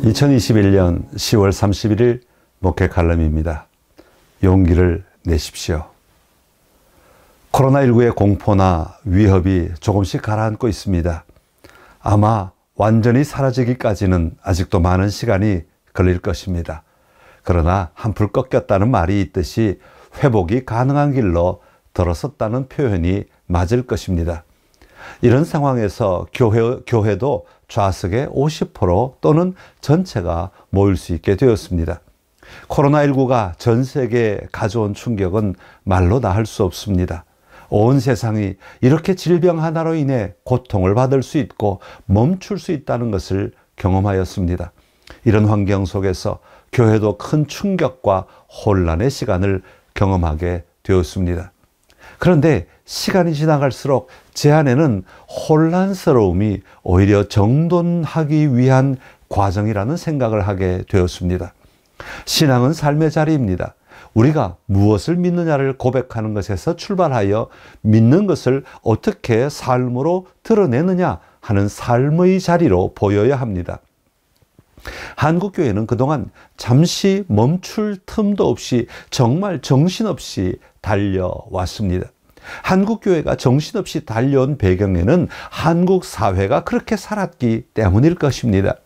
2021년 10월 31일 목회 칼럼입니다. 용기를 내십시오. 코로나19의 공포나 위협이 조금씩 가라앉고 있습니다. 아마 완전히 사라지기까지는 아직도 많은 시간이 걸릴 것입니다. 그러나 한풀 꺾였다는 말이 있듯이 회복이 가능한 길로 들어섰다는 표현이 맞을 것입니다. 이런 상황에서 교회도 좌석의 50% 또는 전체가 모일 수 있게 되었습니다. 코로나19가 전 세계에 가져온 충격은 말로 다 할 수 없습니다. 온 세상이 이렇게 질병 하나로 인해 고통을 받을 수 있고 멈출 수 있다는 것을 경험하였습니다. 이런 환경 속에서 교회도 큰 충격과 혼란의 시간을 경험하게 되었습니다. 그런데 시간이 지나갈수록 제 안에는 혼란스러움이 오히려 정돈하기 위한 과정이라는 생각을 하게 되었습니다. 신앙은 삶의 자리입니다. 우리가 무엇을 믿느냐를 고백하는 것에서 출발하여 믿는 것을 어떻게 삶으로 드러내느냐 하는 삶의 자리로 보여야 합니다. 한국교회는 그동안 잠시 멈출 틈도 없이 정말 정신없이 달려왔습니다. 한국교회가 정신없이 달려온 배경에는 한국 사회가 그렇게 살았기 때문일 것입니다.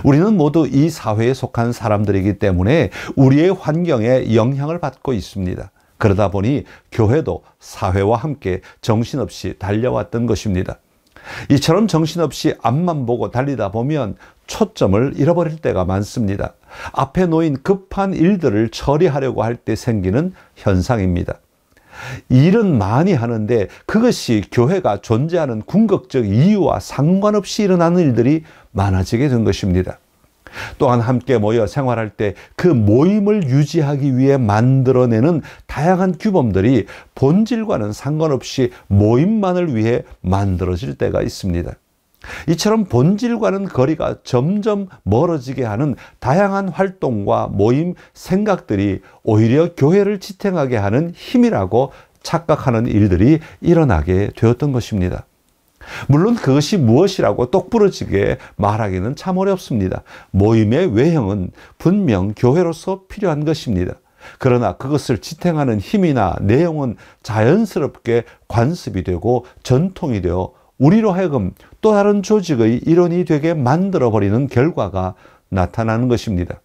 우리는 모두 이 사회에 속한 사람들이기 때문에 우리의 환경에 영향을 받고 있습니다. 그러다 보니 교회도 사회와 함께 정신없이 달려왔던 것입니다. 이처럼 정신없이 앞만 보고 달리다 보면 초점을 잃어버릴 때가 많습니다. 앞에 놓인 급한 일들을 처리하려고 할 때 생기는 현상입니다. 일은 많이 하는데 그것이 교회가 존재하는 궁극적 이유와 상관없이 일어나는 일들이 많아지게 된 것입니다. 또한 함께 모여 생활할 때 그 모임을 유지하기 위해 만들어내는 다양한 규범들이 본질과는 상관없이 모임만을 위해 만들어질 때가 있습니다. 이처럼 본질과는 거리가 점점 멀어지게 하는 다양한 활동과 모임 생각들이 오히려 교회를 지탱하게 하는 힘이라고 착각하는 일들이 일어나게 되었던 것입니다. 물론 그것이 무엇이라고 똑부러지게 말하기는 참 어렵습니다. 모임의 외형은 분명 교회로서 필요한 것입니다. 그러나 그것을 지탱하는 힘이나 내용은 자연스럽게 관습이 되고 전통이 되어 우리로 하여금 또 다른 조직의 일원이 되게 만들어버리는 결과가 나타나는 것입니다.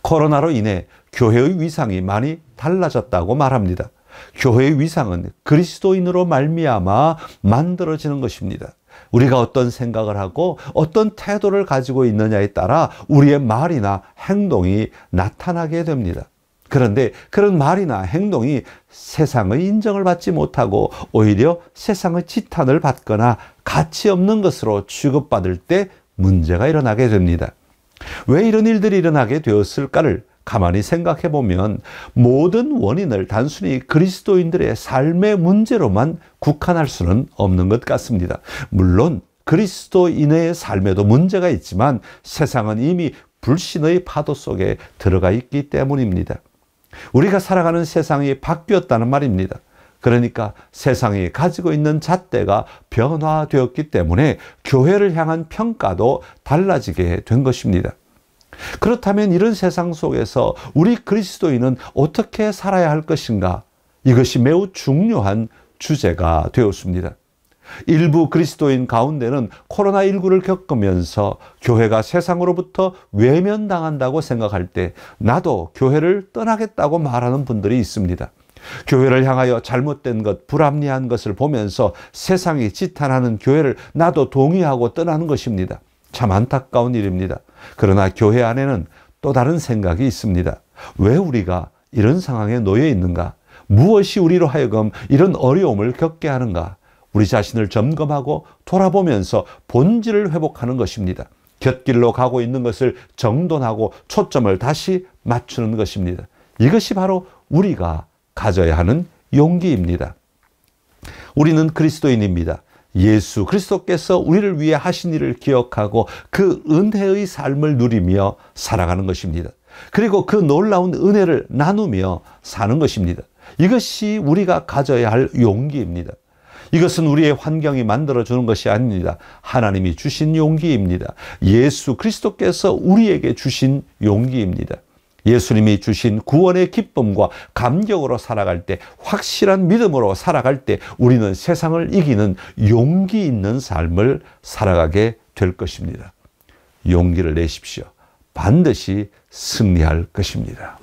코로나로 인해 교회의 위상이 많이 달라졌다고 말합니다. 교회의 위상은 그리스도인으로 말미암아 만들어지는 것입니다. 우리가 어떤 생각을 하고 어떤 태도를 가지고 있느냐에 따라 우리의 말이나 행동이 나타나게 됩니다. 그런데 그런 말이나 행동이 세상의 인정을 받지 못하고 오히려 세상의 지탄을 받거나 가치 없는 것으로 취급받을 때 문제가 일어나게 됩니다. 왜 이런 일들이 일어나게 되었을까를 가만히 생각해 보면 모든 원인을 단순히 그리스도인들의 삶의 문제로만 국한할 수는 없는 것 같습니다. 물론 그리스도인의 삶에도 문제가 있지만 세상은 이미 불신의 파도 속에 들어가 있기 때문입니다. 우리가 살아가는 세상이 바뀌었다는 말입니다. 그러니까 세상이 가지고 있는 잣대가 변화되었기 때문에 교회를 향한 평가도 달라지게 된 것입니다. 그렇다면 이런 세상 속에서 우리 그리스도인은 어떻게 살아야 할 것인가? 이것이 매우 중요한 주제가 되었습니다. 일부 그리스도인 가운데는 코로나19를 겪으면서 교회가 세상으로부터 외면당한다고 생각할 때 나도 교회를 떠나겠다고 말하는 분들이 있습니다. 교회를 향하여 잘못된 것, 불합리한 것을 보면서 세상이 지탄하는 교회를 나도 동의하고 떠나는 것입니다. 참 안타까운 일입니다. 그러나 교회 안에는 또 다른 생각이 있습니다. 왜 우리가 이런 상황에 놓여 있는가? 무엇이 우리로 하여금 이런 어려움을 겪게 하는가? 우리 자신을 점검하고 돌아보면서 본질을 회복하는 것입니다. 곁길로 가고 있는 것을 정돈하고 초점을 다시 맞추는 것입니다. 이것이 바로 우리가 가져야 하는 용기입니다. 우리는 그리스도인입니다. 예수 그리스도께서 우리를 위해 하신 일을 기억하고 그 은혜의 삶을 누리며 살아가는 것입니다. 그리고 그 놀라운 은혜를 나누며 사는 것입니다. 이것이 우리가 가져야 할 용기입니다. 이것은 우리의 환경이 만들어주는 것이 아닙니다. 하나님이 주신 용기입니다. 예수 그리스도께서 우리에게 주신 용기입니다. 예수님이 주신 구원의 기쁨과 감격으로 살아갈 때, 확실한 믿음으로 살아갈 때 우리는 세상을 이기는 용기 있는 삶을 살아가게 될 것입니다. 용기를 내십시오. 반드시 승리할 것입니다.